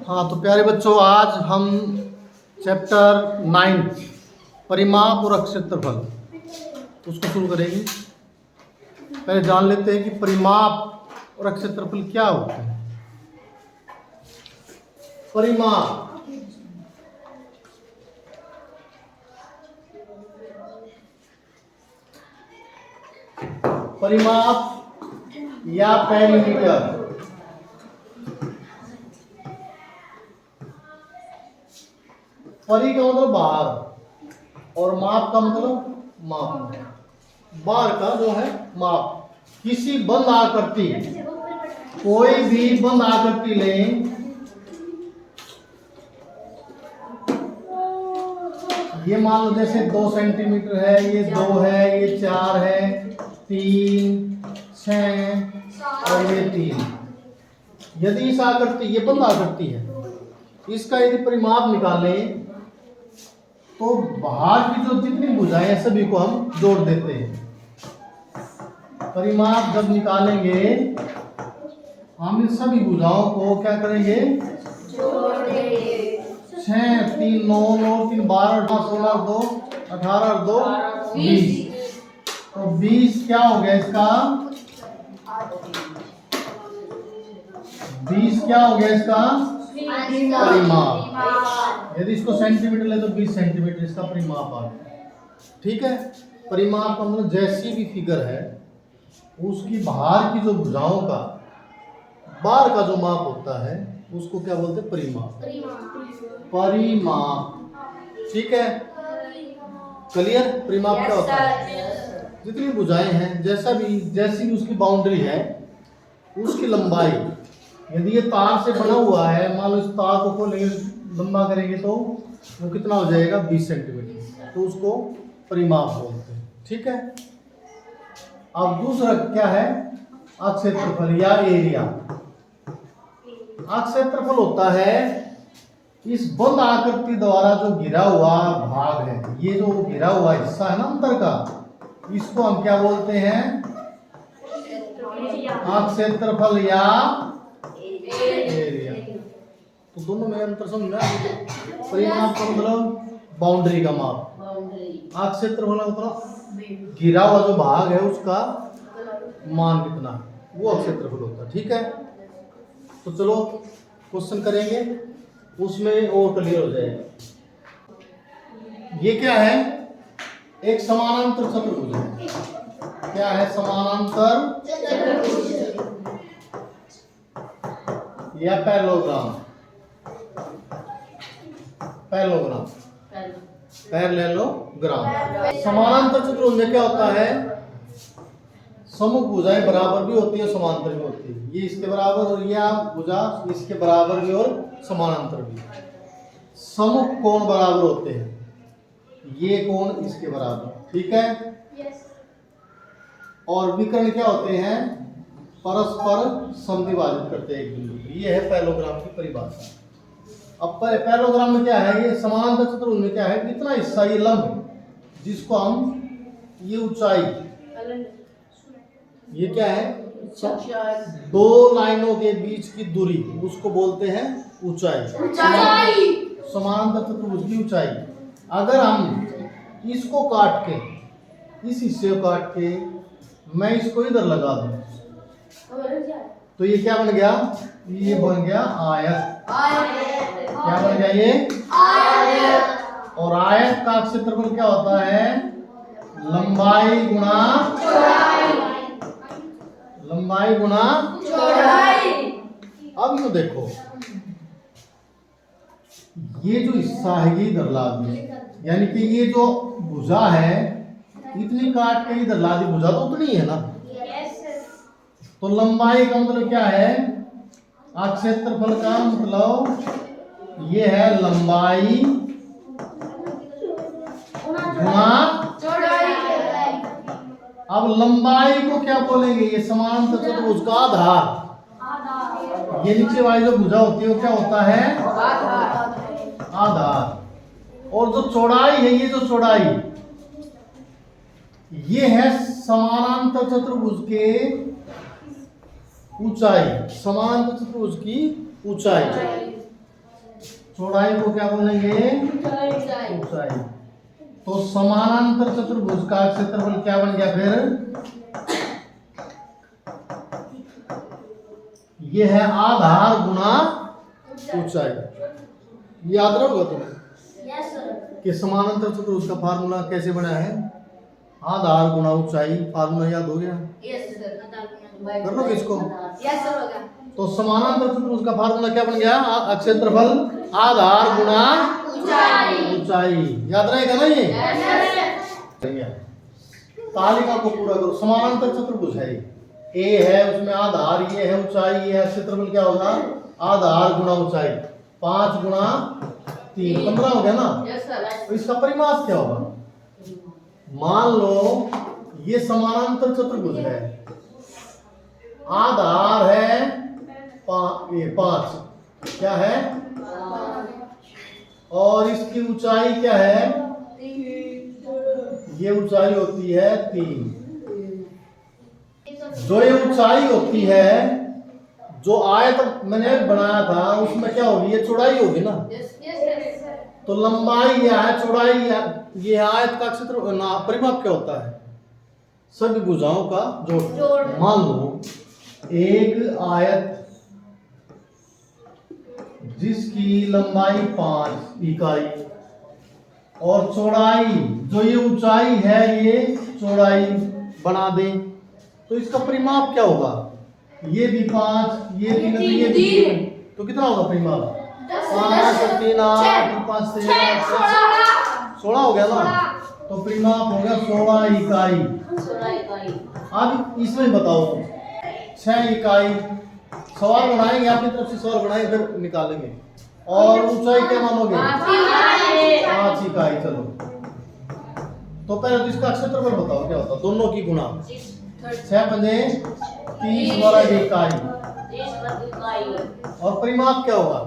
हाँ तो प्यारे बच्चों, आज हम चैप्टर 9 परिमाप और क्षेत्रफल उसको शुरू करेंगे। पहले जान लेते हैं कि परिमाप और क्षेत्रफल क्या होते हैं। परिमाप या पेरीमीटर, परी का मतलब बाहर और माप का मतलब माप, बाहर का जो है माप। किसी बंद आकृति, कोई भी बंद आकृति लें, ये मान लो जैसे 2 सेंटीमीटर है, ये 2 है, ये 4 है, 3, 6 और ये 3। यदि इस आकृति, ये बंद आकृति है, इसका यदि परिमाप निकालें तो बाहर की जो जितनी भुजाएं हैं सभी को हम जोड़ देते हैं। परिमाप जब निकालेंगे हम इन सभी भुजाओं को क्या करेंगे, जोड़ देंगे। 6, 3, 9, 9, 3, 12, 16, 2, 18, 2, 20। तो 20 क्या हो गया इसका, 20 क्या हो गया इसका परिमाप। यदि इसको सेंटीमीटर ले तो 20 सेंटीमीटर इसका परिमाप आ गया। ठीक है। परिमाप का मतलब जैसी भी फिगर है उसकी बाहर की जो भुजाओं का, बाहर का जो माप होता है उसको क्या बोलते हैं, परिमाप। परिमाप। ठीक है, क्लियर। परिमाप क्या होता है, जितनी भुजाएं हैं, जैसी भी उसकी बाउंड्री है, उसकी लंबाई। यदि ये तार से बना हुआ है, मान लो इस तार को खोलेंगे, लंबा करेंगे तो वो कितना हो जाएगा, 20 सेंटीमीटर, तो उसको परिमाप बोलते हैं। ठीक है। अब दूसरा क्या है, क्षेत्रफल या एरिया। क्षेत्रफल होता है इस बंद आकृति द्वारा जो घिरा हुआ भाग है, ये जो घिरा हुआ हिस्सा है ना अंदर का, इसको हम क्या बोलते हैं, क्षेत्रफल या एरिया। तो दोनों में अंतर समझना। परिमाप का मतलब बाउंड्री का माप, क्षेत्रफल का मतलब घिरा हुआ जो भाग है उसका मान कितना, वो क्षेत्रफल होता है। ठीक है। तो चलो क्वेश्चन करेंगे, उसमें और क्लियर हो जाएगा। ये क्या है, एक समानांतर चतुर्भुज है। क्या है, समानांतर या पैरेललोग्राम। समानांतर चतुर्भुज में क्या होता है, सम्मुख भुजाएं बराबर भी होती है, समांतर भी होती है। ये इसके बराबर और ये भुजा इसके बराबर भी और समानांतर भी। सम्मुख कोण बराबर होते हैं, ये कोण इसके बराबर। ठीक है। और विकर्ण क्या होते हैं, परस्पर समद्विभाजित करते हैं एक बिंदु। ये है पैरेललोग्राम की परिभाषा। अब पैरेललोग्राम में क्या है, ये समानांतर चतुर्भुज में क्या है, इतना हिस्सा ये लंब, जिसको हम, ये ऊंचाई, ये क्या है, 2 लाइनों के बीच की दूरी, उसको बोलते हैं ऊंचाई। समानांतर चतुर्भुज की ऊंचाई। अगर हम इसको काट के, इस हिस्से को काट के मैं इसको इधर लगा दूं तो ये क्या बन गया, ये बन गया आयत। क्या बन गया, ये आयत। और आयत का क्षेत्रफल क्या होता है, लंबाई गुणा चौड़ाई। अब ये देखो, ये जो हिस्सा है ये इधर ला दिया, यानी कि ये जो भुजा है इतनी काट के इधर ला दी, भुजा तो उतनी है ना। तो लंबाई का मतलब क्या है, क्षेत्रफल का मतलब ये है लंबाई गुणा चौड़ाई। अब लंबाई को क्या बोलेंगे, ये समानांतर चतुर्भुज का आधार। ये नीचे वाली जो भुजा होती है वो क्या होता है, आधार। और जो चौड़ाई है, ये जो चौड़ाई, ये है समानांतर चतुर्भुज के ऊंचाई, समानांतर चतुर्भुज की ऊंचाई। चौड़ाई को क्या बोलेंगे? ऊंचाई। तो समानांतर चतुर्भुज का क्षेत्रफल क्या बन गया फिर? ये है आधार गुना ऊंचाई। याद रहोगा तुम्हें कि समानांतर चतुर्भुज का फार्मूला कैसे बना है? आधार गुना ऊंचाई। फार्मूला याद हो गया? कर लो इसको। तो समानांतर चतुर्भुज का फार्मूला क्या बन गया? क्षेत्रफल आधार गुना ऊंचाई। याद रहेगा ना ये? तालिका को पूरा करो। समानांतर चतुर्भुज है, ए है, उसमें आधार ये है, ऊंचाई ये है, क्षेत्रफल क्या होगा? आधार गुना ऊंचाई। 5 गुना 3 15 हो गया ना? तो इसका परिमाप क्या होगा? मान लो ये समानांतर चतुर्भुज है, आधार है 5, क्या है? और इसकी ऊंचाई क्या है? ये ऊंचाई होती है 3। जो ये ऊंचाई होती है, जो आयत मैंने बनाया था उसमें क्या होगी? ये चौड़ाई होगी ना? तो लंबाई यह है, चौड़ाई ये आयत का क्षेत्र परिमाप क्या होता है? सभी भुजाओं का जोड़। मान लो एक आयत जिसकी लंबाई 5 इकाई और चौड़ाई, जो ये ऊंचाई है ये चौड़ाई बना दें, तो इसका परिमाप क्या होगा? ये भी 5, ये 3, ये भी 3, तो कितना होगा परिमाप? 5 और 3 8, 5 से 16 हो गया ना? तो परिमाप हो गया 16 इकाई। अब इसमें बताओ 6 इकाई। सवाल बनाएंगे, अपनी तरफ से सवाल बनाएंगे, फिर निकालेंगे। और ऊंचाई क्या मानोगे? 5 इकाई। चलो तो पहले तो इसका क्षेत्रफल बताओ क्या होता है? दोनों की गुणा। 6 पंजे 30 वर्ग इकाई। और परिमाप क्या होगा?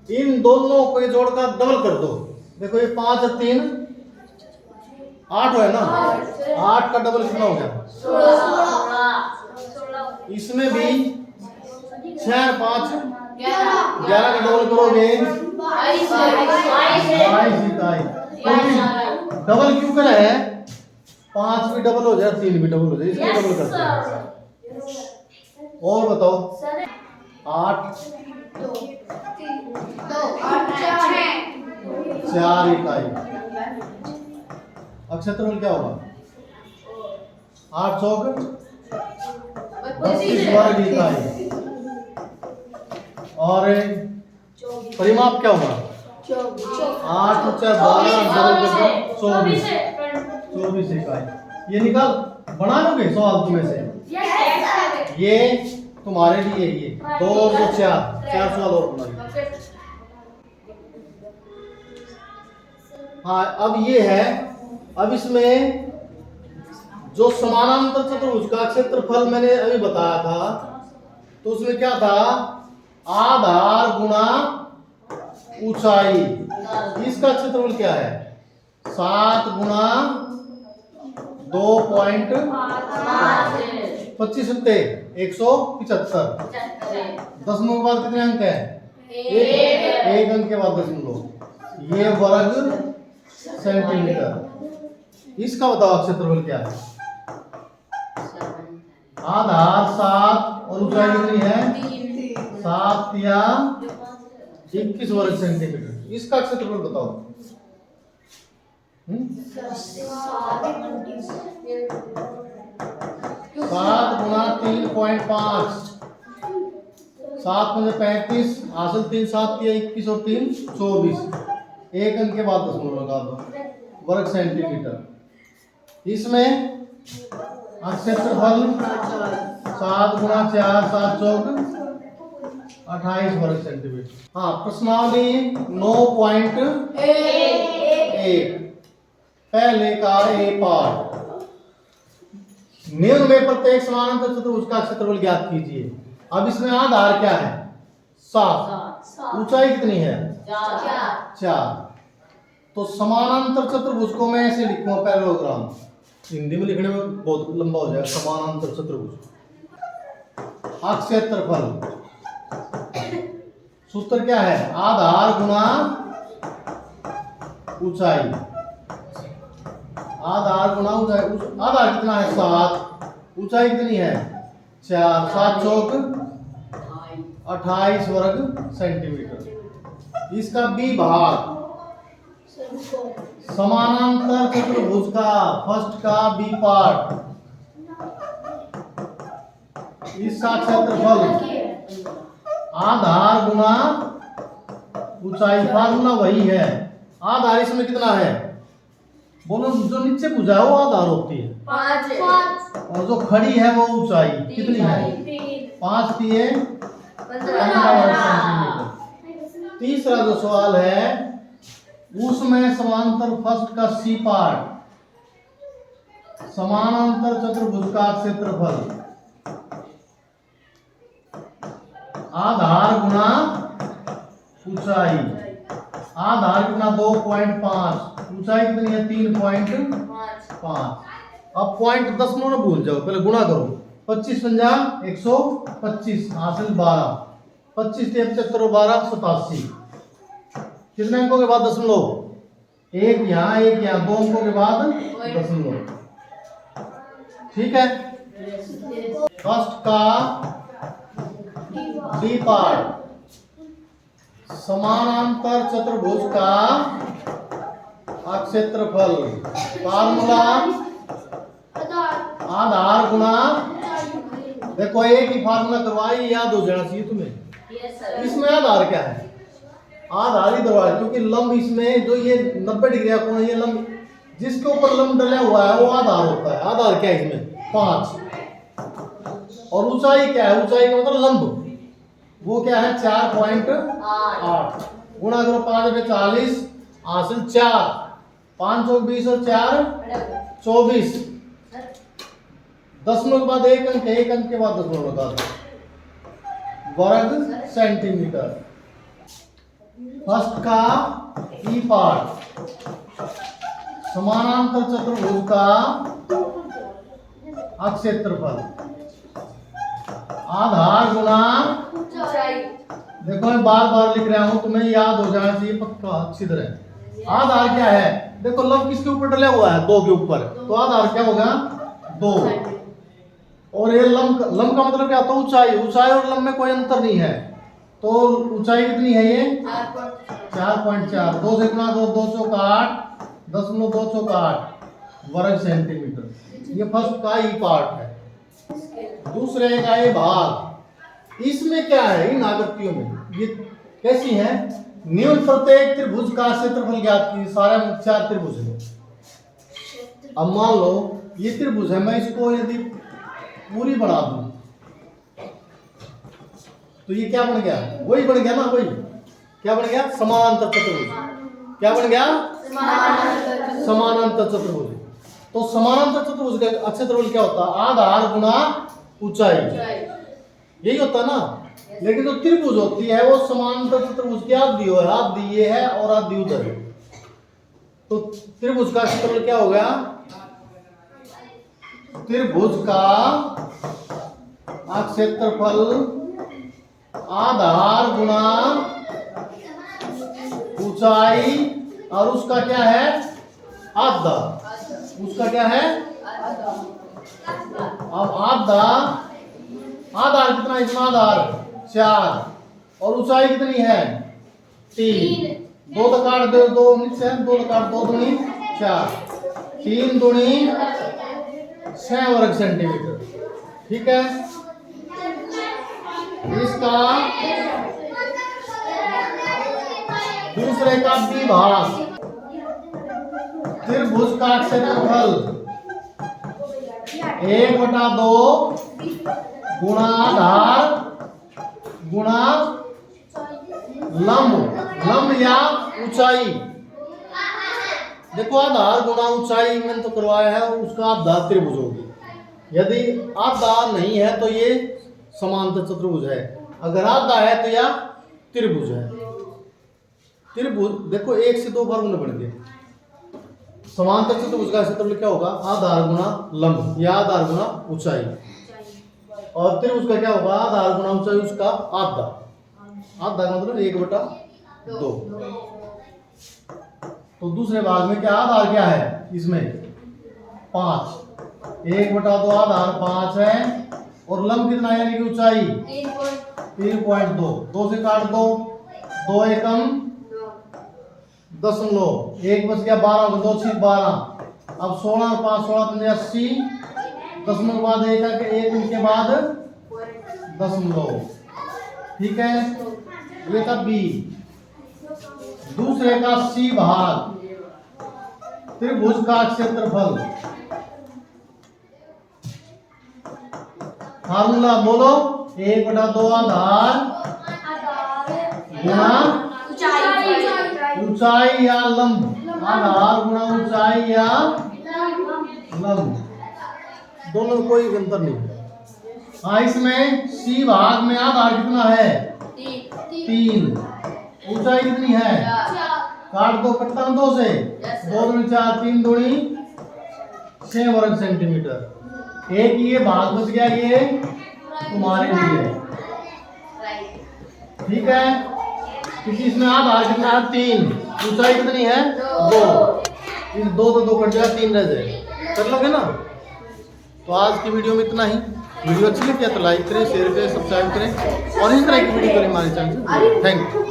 इन दोनों को जोड़कर डबल कर दो। देखो ये 5 और 3 8 है ना? 8 का डबल कितना हो गया? 16। इसमें भी 6 और 5 11 का डबल करोगे 22 इकाई। डबल क्यों करा है? 5 भी डबल हो जाए, 3 भी डबल हो जाए, इसलिए डबल करते हैं। और बताओ 8 4 इकाई। क्षेत्रफल क्या होगा? 8 चौक 32 वर्ग इकाई। और परिमाप क्या होगा? 8 और 4 12 24 इकाई। ये निकाल बना लोगे सवाल तुम्हें से? ये तुम्हारे लिए ये 2 और 2 4 सवाल और बना। हाँ अब ये है, अब इसमें जो समानांतर चतुर्भुज का क्षेत्रफल मैंने अभी बताया था, तो उसमें क्या था? आधार गुना ऊंचाई। इसका क्षेत्रफल क्या है? 7 गुना 2.25 175। दशमलव के बाद कितने अंक है? एक अंक के बाद दशमलव। ये वर्ग सेंटीमीटर। इसका बताओ क्षेत्रफल क्या है? आधार 7 और ऊंचाई कितनी है? 7 या 21 वर्ग सेंटीमीटर। इसका क्षेत्रफल बताओ। 7 गुना 3.5। 7 में 35, हासिल 3 7 या 21 और 3 24। एक अंक के बाद दशमलव लगा दो, वर्ग सेंटीमीटर। इसमें क्षेत्रफल 7 गुना 4 7 चौक 28 वर्ग सेंटीमीटर। हाँ प्रश्नावली 9.1 पहले का ए पार्ट। निम्न में प्रत्येक समानांतर चतुर्भुज का क्षेत्रफल ज्ञात कीजिए। अब इसमें आधार क्या है? 7। ऊंचाई कितनी है? 4। तो समानांतर चतुर्भुज को मैं ऐसे लिखूंगा पैरेललोग्राम। हिंदी में लिखने में बहुत लंबा हो जाएगा। समानांतर चतुर्भुज अक्ष क्षेत्रफल। सूत्र क्या है? आधार गुणा ऊंचाई। आधार गुणा ऊंचाई। आधार कितना है? 7। ऊंचाई कितनी है? 4। 7 चौक 28 वर्ग सेंटीमीटर। इसका बी भाग समानांतर चतुर्भुज का फर्स्ट का बी पार्ट, इसका क्षेत्रफल आधार गुणा ऊंचाई। फार्मूला वही है। आधार इसमें कितना है? बोलो, जो नीचे भुजा है वो आधार होती है 5 और जो खड़ी है वो ऊंचाई कितनी है? 5 दिए 15 वर्ग सेंटीमीटर। तीसरा जो सवाल है उसमें समांतर फर्स्ट का सी पार्ट, समानांतर चतुर्भुज का क्षेत्रफल आधार गुणा ऊंचाई। आधार कितना? 2.5। ऊंचाई कितनी है? 3.5। अब पॉइंट 10 न भूल जाओ, पहले गुणा करो। 25 पंजा 125 हासिल 12। 25 73 12 87। कितने अंकों के बाद दशमलव? एक यहाँ एक यहाँ, 2 अंकों के बाद दशमलव। ठीक है। फर्स्ट का डी पार्ट समानांतर चतुर्भुज का क्षेत्रफल। फार्मूला आधार गुणा, देखो एक ही फार्मूला करवाई, याद हो जाना चाहिए तुम्हें। इसमें आधार क्या है? आधार ही दरवाजा, क्योंकि लंब इसमें जो ये 90 डिग्री का कोण है, ये लंब जिसके ऊपर लंब डला हुआ है वो आधार होता है। आधार क्या है इसमें? 5। और ऊंचाई क्या है? ऊंचाई का मतलब लंब, वो क्या है? 4.8। गुणा करो 5 पे 40 हासिल 4। 5 चौक 20 और 4 24। दशमलव के बाद एक अंक है, एक अंक के बाद दशमलव लगा दो। वर्ग सेंटीमीटर। फर्स्ट का ई पार्ट समानांतर चतुर्भुज का क्षेत्रफल आधार गुणा ऊंचाई। देखो मैं बार बार लिख रहा हूं, तुम्हें याद हो जाना चाहिए पक्का अच्छी तरह। आधार क्या है? देखो लंब किसके ऊपर डला हुआ है? 2 के ऊपर, तो आधार क्या होगा? 2। और ये लंब का मतलब क्या होता है? ऊंचाई। ऊंचाई और लंब में कोई अंतर नहीं है, तो ऊंचाई कितनी है? ये 4.4। 2 से गुणा 2 2 चौक 8 दशमलव 2 चौक 8 वर्ग सेंटीमीटर। ये फर्स्ट का ई पार्ट है। दूसरे का ये भाग। इसमें क्या है? इन आकृतियों में ये कैसी है? निम्न प्रत्येक त्रिभुज का क्षेत्रफल ज्ञात कीजिए। सारे 4 त्रिभुज है। अब मान लो ये त्रिभुज है, मैं इसको यदि पूरी बना दूं तो ये क्या बन गया? वही बन गया ना, वही क्या बन गया? समानांतर चतुर्भुज। क्या बन गया? समानांतर चतुर्भुज। तो समानांतर चतुर्भुज का क्षेत्रफल क्या होता है? आधार गुणा ऊंचाई, यही होता ना। लेकिन जो त्रिभुज होती है वो समानांतर चतुर्भुज की आधी है, आधी ये है और आधी उधर है। तो त्रिभुज का क्षेत्रफल क्या हो गया? त्रिभुज का क्षेत्रफल आधार गुणा ऊंचाई, और उसका क्या है? आधा। उसका क्या है? अब आधार कितना है? इसमें आधार 4 और ऊंचाई कितनी है? 3। 2 तो काट दो, 2 नीचे 2 तो काट 2 दूनी 4, 3 दूनी 6 वर्ग सेंटीमीटर। ठीक है। इसका दूसरे का बी भाग त्रिभुज का क्षेत्रफल 1/2 गुणा आधार गुणा लंब या ऊंचाई। देखो आधार गुणा ऊंचाई मैंने तो करवाया है, उसका आधा त्रिभुज होगी। यदि आधा नहीं है तो ये समांतर चतुर्भुज है, अगर आधा है तो यह त्रिभुज है। त्रिभुज देखो 1 से 2 फार्मूले बन गए। समांतर चतुर्भुज का क्षेत्रफल क्या होगा? आधार गुणा लंब या आधार गुणा ऊंचाई। और फिर उसका क्या होगा, आधार गुणा ऊंचाई उसका आधा। आधा का मतलब 1/2। तो दूसरे भाग में क्या आधार क्या है इसमें 5, 1/2 आधार 5 है। और लंब कितना है यानी कि ऊंचाई 3.2। 2 से काट दो, 2 एकम दशमलव, 1 बच गया 12, 2 6 12। अब 16 और 5 16 पंजे 80, दशमलव बाद एक इनके बाद दशमलव। ठीक है, ये था बी। दूसरे का सी भाग, त्रिभुज का क्षेत्रफल। फार्मूला बोलो, 1/2 आधार गुणा ऊंचाई या लंब। आधार गुणा ऊंचाई या लंब, दोनों में कोई अंतर नहीं है। हाँ, इसमें सी भाग में आधार कितना है 3, ऊंचाई कितनी है, काट दो, कटता हूं 2 से, 2 दूनी 4, 3 दूनी 6 वर्ग सेंटीमीटर। एक ये भाग बच गया, ये तुम्हारे लिए। ठीक है, क्योंकि इसमें आधार कितना है 3, ऊंचाई कितनी है 2। इस 2 तो 2 कट जाएगा, 3 रह जाए, कर लोगे ना। तो आज की वीडियो में इतना ही। वीडियो अच्छी लगी तो लाइक करें, शेयर करें, सब्सक्राइब करें और इस तरह की वीडियो करें हमारे चैनल से। Thank you.